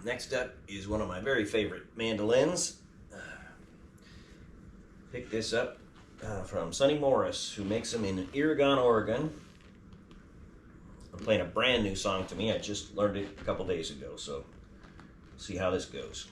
Next up is one of my very favorite mandolins. Picked this up from Sonny Morris, who makes them in Oregon, Oregon. I'm playing a brand new song to me. I just learned it a couple days ago, so we'll see how this goes.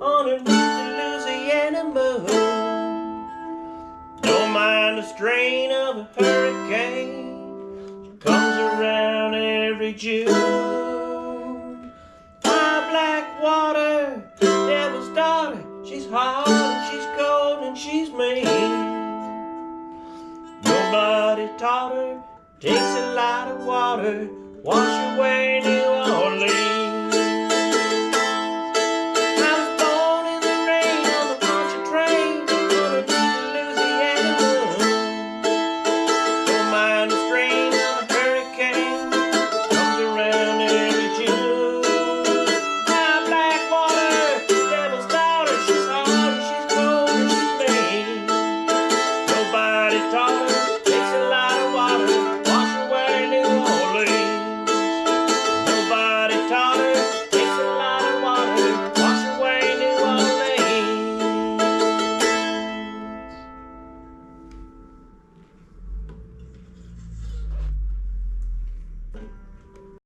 Underneath the Louisiana moon. Don't mind the strain of a hurricane, comes around every June. My black water, devil's daughter, she's hot and she's cold and she's mean. Nobody taught her, takes a lot of water, wash away